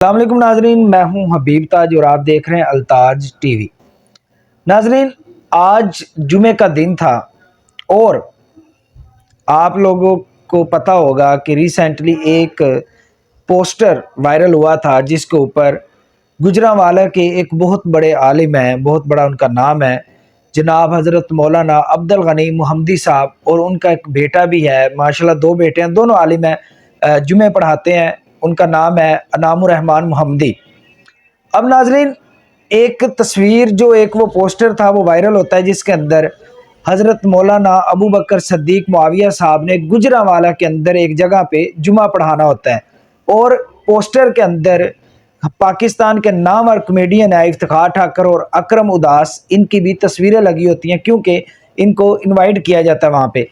السلام علیکم ناظرین، میں ہوں حبیب تاج اور آپ دیکھ رہے ہیں التاج ٹی وی۔ ناظرین، آج جمعے کا دن تھا اور آپ لوگوں کو پتہ ہوگا کہ ریسنٹلی ایک پوسٹر وائرل ہوا تھا جس کے اوپر گجرانوالہ کے ایک بہت بڑے عالم ہیں، بہت بڑا ان کا نام ہے جناب حضرت مولانا عبد الغنی محمدی صاحب، اور ان کا ایک بیٹا بھی ہے، ماشاءاللہ دو بیٹے ہیں، دونوں عالم ہیں، جمعے پڑھاتے ہیں۔ ان کا نام ہے انعام الرحمن محمدی۔ اب ناظرین، ایک تصویر جو ایک وہ پوسٹر تھا وہ وائرل ہوتا ہے جس کے اندر حضرت مولانا ابو بکر صدیق معاویہ صاحب نے گجرانوالہ کے اندر ایک جگہ پہ جمعہ پڑھانا ہوتا ہے، اور پوسٹر کے اندر پاکستان کے نامور کمیڈین ہے افتخار ٹھاکر اور اکرم اداس، ان کی بھی تصویریں لگی ہوتی ہیں کیونکہ ان کو انوائٹ کیا جاتا ہے وہاں پہ۔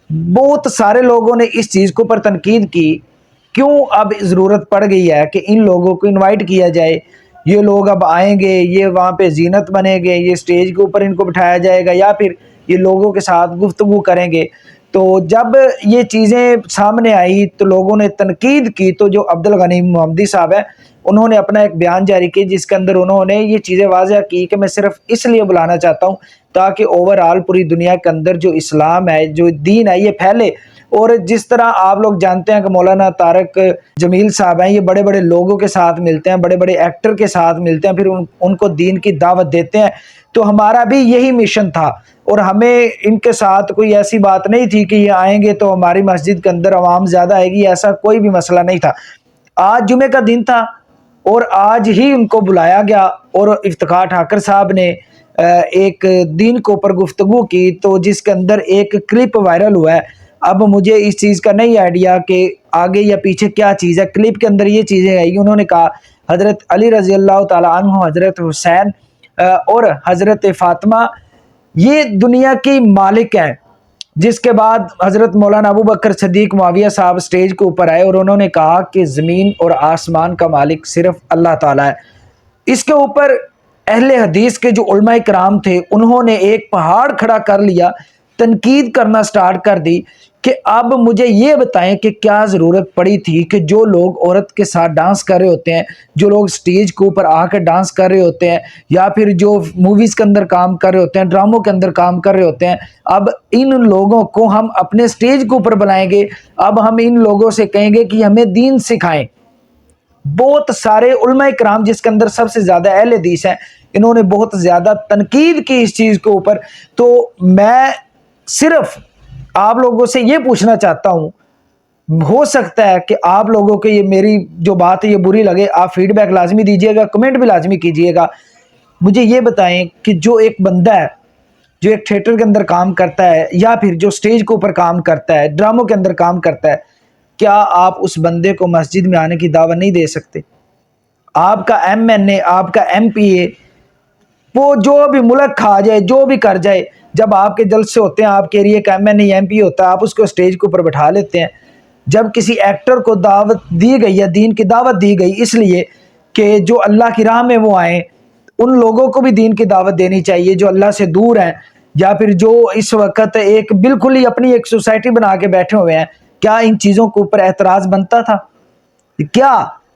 بہت سارے لوگوں نے اس چیز کو پر تنقید کی، کیوں اب ضرورت پڑ گئی ہے کہ ان لوگوں کو انوائٹ کیا جائے، یہ لوگ اب آئیں گے، یہ وہاں پہ زینت بنیں گے، یہ سٹیج کے اوپر ان کو بٹھایا جائے گا یا پھر یہ لوگوں کے ساتھ گفتگو کریں گے۔ تو جب یہ چیزیں سامنے آئی تو لوگوں نے تنقید کی، تو جو عبد الغنی محمدی صاحب ہیں انہوں نے اپنا ایک بیان جاری کیا جس کے اندر انہوں نے یہ چیزیں واضح کی کہ میں صرف اس لیے بلانا چاہتا ہوں تاکہ اوورآل پوری دنیا کے اندر جو اسلام ہے، جو دین ہے، یہ پھیلے۔ اور جس طرح آپ لوگ جانتے ہیں کہ مولانا طارق جمیل صاحب ہیں، یہ بڑے بڑے لوگوں کے ساتھ ملتے ہیں، بڑے بڑے ایکٹر کے ساتھ ملتے ہیں، پھر ان کو دین کی دعوت دیتے ہیں۔ تو ہمارا بھی یہی مشن تھا اور ہمیں ان کے ساتھ کوئی ایسی بات نہیں تھی کہ یہ آئیں گے تو ہماری مسجد کے اندر عوام زیادہ آئے گی، ایسا کوئی بھی مسئلہ نہیں تھا۔ آج جمعے کا دن تھا اور آج ہی ان کو بلایا گیا اور افتخار ٹھاکر صاحب نے ایک دین کے اوپر گفتگو کی، تو جس کے اندر ایک کلپ وائرل ہوا ہے۔ اب مجھے اس چیز کا نہیں آئیڈیا کہ آگے یا پیچھے کیا چیز ہے۔ کلپ کے اندر یہ چیزیں آئی، انہوں نے کہا حضرت علی رضی اللہ تعالیٰ عنہ، حضرت حسین اور حضرت فاطمہ یہ دنیا کی مالک ہیں۔ جس کے بعد حضرت مولانا ابو بکر صدیق معاویہ صاحب سٹیج کے اوپر آئے اور انہوں نے کہا کہ زمین اور آسمان کا مالک صرف اللہ تعالیٰ ہے۔ اس کے اوپر اہل حدیث کے جو علماء کرام تھے انہوں نے ایک پہاڑ کھڑا کر لیا، تنقید کرنا سٹارٹ کر دی کہ اب مجھے یہ بتائیں کہ کیا ضرورت پڑی تھی کہ جو لوگ عورت کے ساتھ ڈانس کر رہے ہوتے ہیں، جو لوگ سٹیج کے اوپر آ کے ڈانس کر رہے ہوتے ہیں، یا پھر جو موویز کے اندر کام کر رہے ہوتے ہیں، ڈراموں کے اندر کام کر رہے ہوتے ہیں، اب ان لوگوں کو ہم اپنے سٹیج کے اوپر بلائیں گے، اب ہم ان لوگوں سے کہیں گے کہ ہمیں دین سکھائیں۔ بہت سارے علماء کرام جس کے اندر سب سے زیادہ اہل حدیث ہیں، انہوں نے بہت زیادہ تنقید کی اس چیز کے اوپر۔ تو میں صرف آپ لوگوں سے یہ پوچھنا چاہتا ہوں، ہو سکتا ہے کہ آپ لوگوں کے یہ میری جو بات ہے یہ بری لگے، آپ فیڈ بیک لازمی دیجیے گا، کمنٹ بھی لازمی کیجیے گا۔ مجھے یہ بتائیں کہ جو ایک بندہ ہے جو ایک تھیٹر کے اندر کام کرتا ہے یا پھر جو سٹیج کے اوپر کام کرتا ہے، ڈراموں کے اندر کام کرتا ہے، کیا آپ اس بندے کو مسجد میں آنے کی دعوت نہیں دے سکتے؟ آپ کا ایم این اے، آپ کا ایم پی اے، وہ جو بھی ملک کھا جائے، جو بھی کر جائے، جب آپ کے جلسے ہوتے ہیں، آپ کے ایریے کا M N A M P ہوتا ہے، آپ اس کو سٹیج کے اوپر بٹھا لیتے ہیں۔ جب کسی ایکٹر کو دعوت دی گئی یا دین کی دعوت دی گئی اس لیے کہ جو اللہ کی راہ میں وہ آئیں، ان لوگوں کو بھی دین کی دعوت دینی چاہیے جو اللہ سے دور ہیں، یا پھر جو اس وقت ایک بالکل ہی اپنی ایک سوسائٹی بنا کے بیٹھے ہوئے ہیں۔ کیا ان چیزوں کے اوپر اعتراض بنتا تھا؟ کیا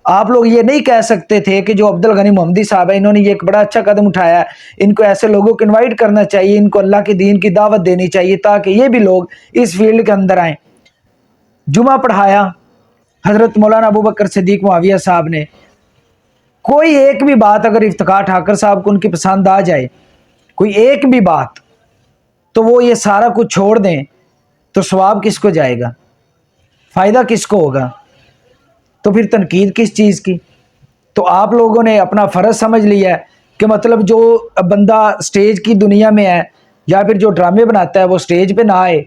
آپ لوگ یہ نہیں کہہ سکتے تھے کہ جو عبد الغنی محمدی صاحب ہیں انہوں نے یہ ایک بڑا اچھا قدم اٹھایا ہے، ان کو ایسے لوگوں کو انوائٹ کرنا چاہیے، ان کو اللہ کے دین کی دعوت دینی چاہیے تاکہ یہ بھی لوگ اس فیلڈ کے اندر آئیں۔ جمعہ پڑھایا حضرت مولانا ابو بکر صدیق معاویہ صاحب نے، کوئی ایک بھی بات اگر افتخار ٹھاکر صاحب کو ان کی پسند آ جائے، کوئی ایک بھی بات، تو وہ یہ سارا کچھ چھوڑ دیں، تو ثواب کس کو جائے گا؟ فائدہ کس کو ہوگا؟ تو پھر تنقید کس چیز کی؟ تو آپ لوگوں نے اپنا فرض سمجھ لیا ہے کہ مطلب جو بندہ سٹیج کی دنیا میں ہے یا پھر جو ڈرامے بناتا ہے وہ سٹیج پہ نہ آئے،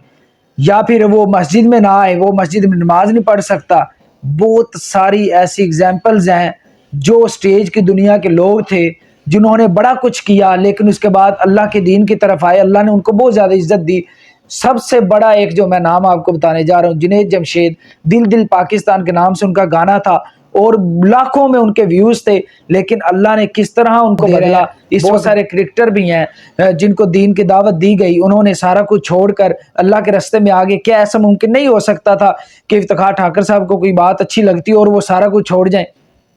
یا پھر وہ مسجد میں نہ آئے، وہ مسجد میں نماز نہیں پڑھ سکتا۔ بہت ساری ایسی ایگزامپلز ہیں جو سٹیج کی دنیا کے لوگ تھے جنہوں نے بڑا کچھ کیا لیکن اس کے بعد اللہ کے دین کی طرف آئے، اللہ نے ان کو بہت زیادہ عزت دی۔ سب سے بڑا ایک جو میں نام آپ کو بتانے جا رہا ہوں، جنید جمشید، دل دل پاکستان کے نام سے ان کا گانا تھا اور لاکھوں میں ان کے ویوز تھے، لیکن اللہ نے کس طرح ان کو بدلا۔ اس بہت سارے کرکٹر بھی ہیں جن کو دین کی دعوت دی گئی، انہوں نے سارا کچھ چھوڑ کر اللہ کے راستے میں آگے۔ کیا ایسا ممکن نہیں ہو سکتا تھا کہ افتخار ٹھاکر صاحب کو کوئی بات اچھی لگتی اور وہ سارا کچھ چھوڑ جائیں؟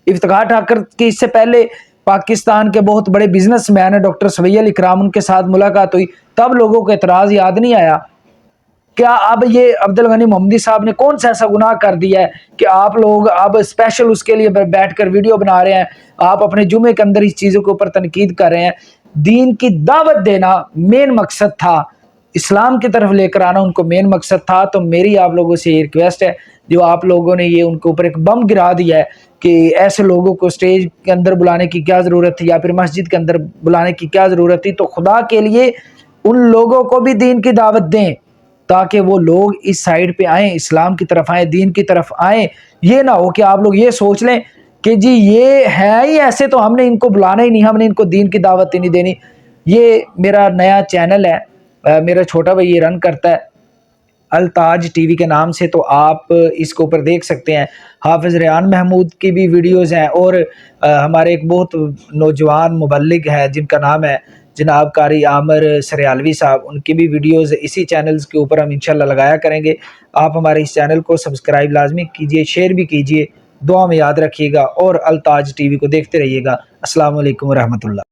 افتخار ٹھاکر کی اس سے پہلے پاکستان کے بہت بڑے بزنس مین ہیں ڈاکٹر سویہ علی کرام، ان کے ساتھ ملاقات ہوئی، تب لوگوں کو اعتراض یاد نہیں آیا؟ کیا اب یہ عبدالغنی محمدی صاحب نے کون سا ایسا گناہ کر دیا ہے کہ آپ لوگ اب اسپیشل اس کے لیے بیٹھ کر ویڈیو بنا رہے ہیں؟ آپ اپنے جمعے کے اندر اس چیزوں کے اوپر تنقید کر رہے ہیں۔ دین کی دعوت دینا مین مقصد تھا، اسلام کی طرف لے کر آنا ان کو مین مقصد تھا۔ تو میری آپ لوگوں سے یہ ریکویسٹ ہے، جو آپ لوگوں نے یہ ان کے اوپر ایک بم گرا دیا ہے کہ ایسے لوگوں کو اسٹیج کے اندر بلانے کی کیا ضرورت تھی، یا پھر مسجد کے اندر بلانے کی کیا ضرورت تھی، تو خدا کے لیے ان لوگوں کو بھی دین کی دعوت دیں تاکہ وہ لوگ اس سائڈ پہ آئیں، اسلام کی طرف آئیں، دین کی طرف آئیں۔ یہ نہ ہو کہ آپ لوگ یہ سوچ لیں کہ جی یہ ہے ہی ایسے تو ہم نے ان کو بلانا ہی نہیں، ہم نے ان کو دین کی دعوت ہی نہیں دینی۔ یہ میرا نیا چینل ہے، میرا چھوٹا بھائی یہ رن کرتا ہے التاج ٹی وی کے نام سے، تو آپ اس کے اوپر دیکھ سکتے ہیں۔ حافظ ریان محمود کی بھی ویڈیوز ہیں، اور ہمارے ایک بہت نوجوان مبلغ ہے جن کا نام ہے جناب قاری عامر سریالوی صاحب، ان کی بھی ویڈیوز اسی چینلز کے اوپر ہم انشاءاللہ لگایا کریں گے۔ آپ ہمارے اس چینل کو سبسکرائب لازمی کیجئے، شیئر بھی کیجئے، دعا میں یاد رکھیے گا، اور التاج ٹی وی کو دیکھتے رہیے گا۔ السلام علیکم ورحمۃ اللہ۔